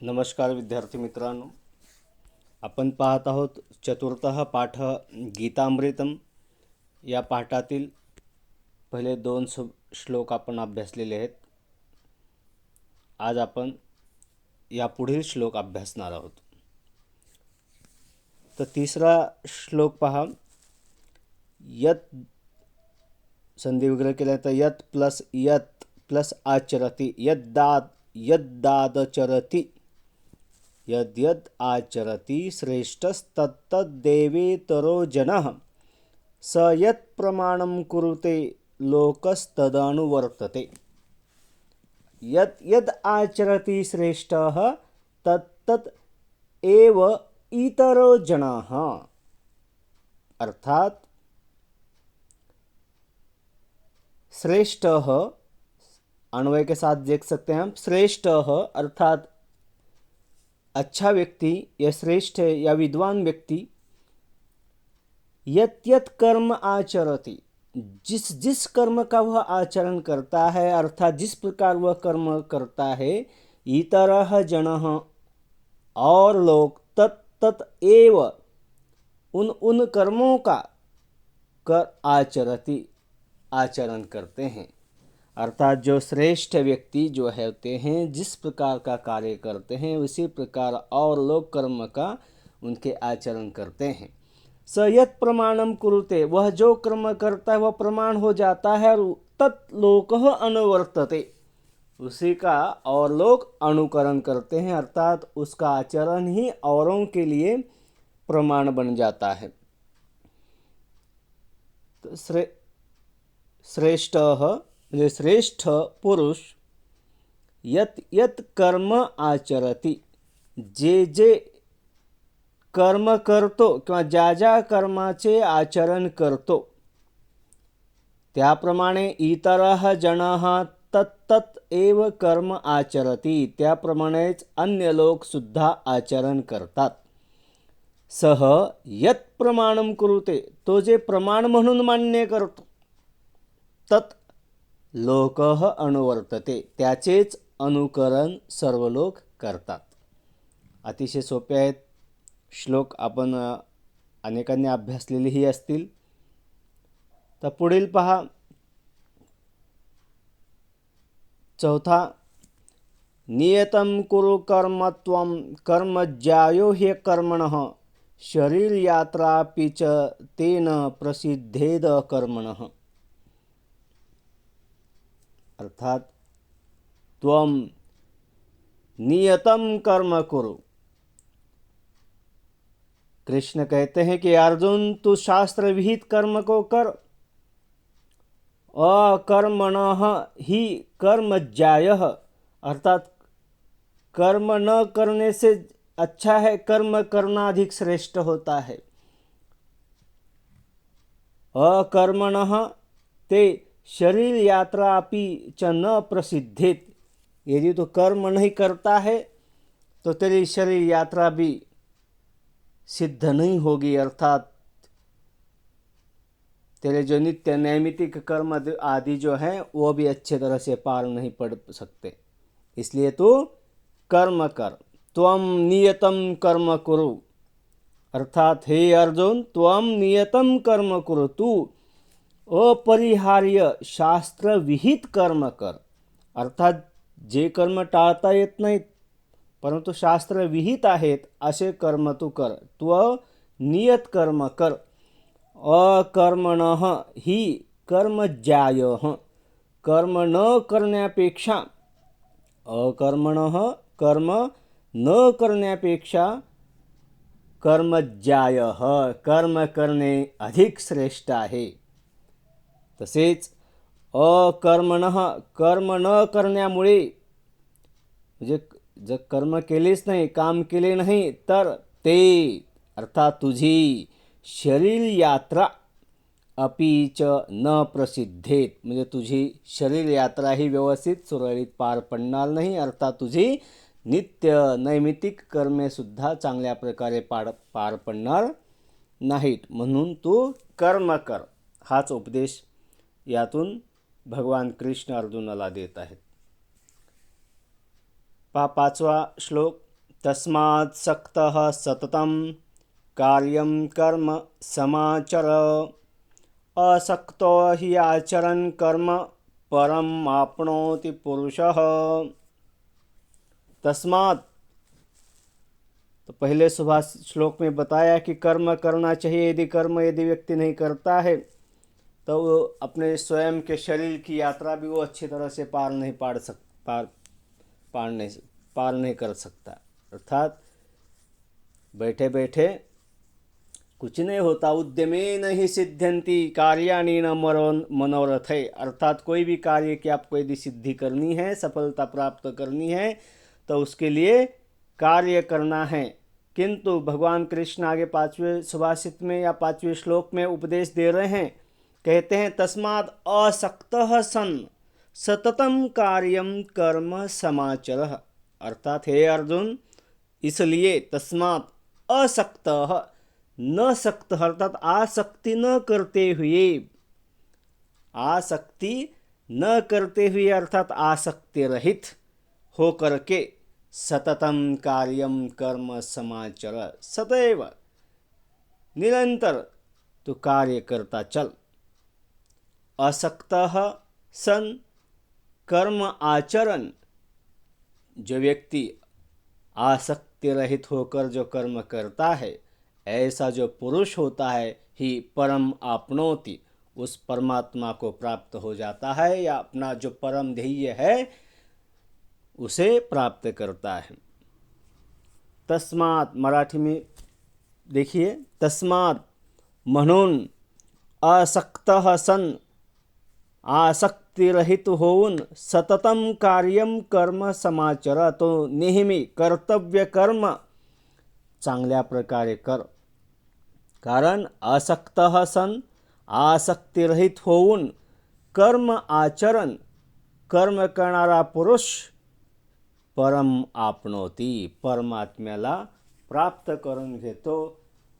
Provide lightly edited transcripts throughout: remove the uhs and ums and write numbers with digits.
नमस्कार विद्यार्थी मित्रांनो, आपण पाहत आहोत चतुर्थः पाठ गीतामृतम. या पाठातील पहिले दोन श्लोक आपण अभ्यासलेले आहेत. आज आपण या पुढील श्लोक अभ्यासणार आहोत. तर तिसरा श्लोक पहा. यत संधी विग्रह केला तर यत प्लस आचरती यद्दादचरती यद्यद् आचरति श्रेष्ठस्तत्तद्देवेतरो जनः स यत् प्रमाणं कुरुते लोकस्तदनुवर्तते. यत् यद् आचरति श्रेष्ठः तत्तत् एव इतरो जनाः. अर्थात श्रेष्ठः अन्वय के साथ देख सकते हैं हम. श्रेष्ठः अर्थात अच्छा व्यक्ति या श्रेष्ठ या विद्वान व्यक्ति यत यत कर्म आचरति, जिस कर्म का वह आचरण करता है, अर्थात जिस प्रकार वह कर्म करता है, इतरः जनः और लोग तत् एव उन कर्मों का आचरण करते हैं. अर्थात जो श्रेष्ठ व्यक्ति जो होते हैं जिस प्रकार का कार्य करते हैं उसी प्रकार और लोग कर्म का उनके आचरण करते हैं. स यत् प्रमाणम कुरुते, वह जो कर्म करता है वह प्रमाण हो जाता है. और तत् लोकः अनुवर्तते, उसी का और लोग अनुकरण करते हैं. अर्थात उसका आचरण ही औरों के लिए प्रमाण बन जाता है. तो श्रेष्ठः म्हणजे श्रेष्ठ पुरुष यत यत कर्म आचरती, जे कर्म करतो किंवा ज्या कर्माचे आचरण करतो त्याप्रमाणे इतरः जनः तत्तत् एव कर्म आचरती, त्याप्रमाणेच अन्य लोक सुद्धा आचरण करतात. सह यत प्रमाणम कुरुते, तो जे प्रमाण म्हणून मान्य करतो, तत् लोकः अनुवर्तते, त्याचेच अनुकरण सर्व लोक करतात. अतिशय सोपे आहेत श्लोक, आपण अनेकांनी अभ्यासलेलेही असतील. तर पुढील पहा. चौथा. नियतं कुरु कर्म त्वं कर्मज्यायो ह्य कर्मणः शरीर यात्रापि च तेन प्रसिद्धेद कर्मणः. अर्थात त्वम नियतम कर्म कुरु. कृष्ण कहते हैं कि अर्जुन, तू शास्त्र विहित कर्म को कर. अकर्मणः ही कर्मज्यायः, अर्थात कर्म न करने से अच्छा है कर्म करना अधिक श्रेष्ठ होता है. अकर्मणः ते शरीर यात्रा अपि च न प्रसिद्धेत, यदि तो कर्म नहीं करता है तो तेरी शरीर यात्रा भी सिद्ध नहीं होगी. अर्थात तेरे जो नित्य नैमित्तिक कर्म आदि जो हैं वो भी अच्छे तरह से पार नहीं पड़ सकते. इसलिए तू कर्म कर. त्वम नियतम कर्म कुरु, अर्थात हे अर्जुन, त्वम नियतम कर्म कुरु, तू अपरिहार्य शास्त्र विहित कर्म कर. अर्थात जे कर्म टाळता येत नाहीत परंतु शास्त्र विहित आहेत असे कर्म तू कर. तू नियत कर्म कर. अकर्मणः ही कर्मज्यायः, कर्म न करण्यापेक्षा, अकर्मणः कर्म न करण्यापेक्षा कर्मज्यायः, कर्म करणे अधिक श्रेष्ठ आहे. तसेच अकर्मणः, कर्म न करण्यामुळे, म्हणजे जर कर्म केलेच नाही, काम केले नाही, तर ते अर्थात तुझी शरीर यात्रा अपि च न प्रसिद्धेत, म्हणजे तुझी शरीर यात्रा ही व्यवस्थित सुरळीत पार पडणार नाही. अर्थात तुझी नित्य नैमित्तिक कर्मे सुद्धा चांगल्या प्रकारे पार पडणार नाहीत. म्हणून तू कर्म कर. हाच उपदेश यातून भगवान कृष्ण अर्जुनाला देत आहेत. पाचवा श्लोक. तस्मात् सक्तः सततं कार्यं कर्म समाचर, असक्तो हि आचरन् कर्म परम आपनोति पुरुषः। तस्मात्, तो पहले श्लोक में बताया कि कर्म करना चाहिए। यदि व्यक्ति नहीं करता है तो वो अपने स्वयं के शरीर की यात्रा भी वो अच्छी तरह से पार नहीं कर सकता। अर्थात बैठे बैठे कुछ नहीं होता। उद्यमेन ही सिद्ध्यन्ति कार्याणि न मनोरथै। अर्थात कोई भी कार्य की आपको यदि सिद्धि करनी है, सफलता प्राप्त करनी है, तो उसके लिए कार्य करना है। किंतु भगवान कृष्ण आगे 5वें सुभाषित में या 5वें श्लोक में उपदेश दे रहे हैं। कहते हैं तस्मात् असक्तः सन् सततम कार्यम कर्म समाचरः। अर्थात हे अर्जुन, इसलिए तस्मात् असक्तः, न सक्त अर्थात आसक्ति न करते हुए, आसक्ति न करते हुए अर्थात आसक्ति रहित हो करके सततम कार्यम कर्म समाचर, सदैव निरंतर तो कार्य करता चल। असक्तः सन कर्म आचरण, जो व्यक्ति आसक्ति रहित होकर जो कर्म करता है, ऐसा जो पुरुष होता है ही परम आपनोति, उस परमात्मा को प्राप्त हो जाता है, या अपना जो परम ध्येय है उसे प्राप्त करता है। तस्मात् मराठी में देखिए, तस्मात् म्हणून असक्तः सन, आसक्ति रहित होऊन सततम कार्यम कर्म समाचर, तो नेहमी कर्तव्य कर्म चांगल्या प्रकारे कर। कारण असक्तः सन, आसक्तिरहित होऊन कर्म आचरण, कर्म करणारा पुरुष परम आपनोती, परमात्म्याला प्राप्त करून घेतो।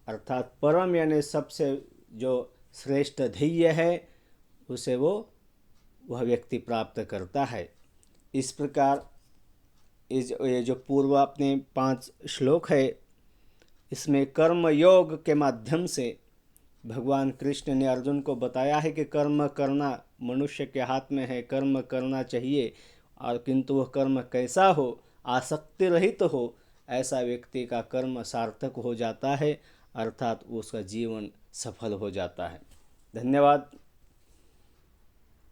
अर्थात परम यानी सबसे जो श्रेष्ठ ध्येय है उसे वह व्यक्ति प्राप्त करता है। इस प्रकार ये जो पूर्व अपने 5 श्लोक है, इसमें कर्म योग के माध्यम से भगवान कृष्ण ने अर्जुन को बताया है कि कर्म करना मनुष्य के हाथ में है, कर्म करना चाहिए, और किंतु वह कर्म कैसा हो, आसक्ति रहित हो, ऐसा व्यक्ति का कर्म सार्थक हो जाता है, अर्थात उसका जीवन सफल हो जाता है। धन्यवाद।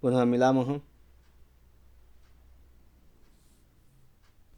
पुनः मिलामः।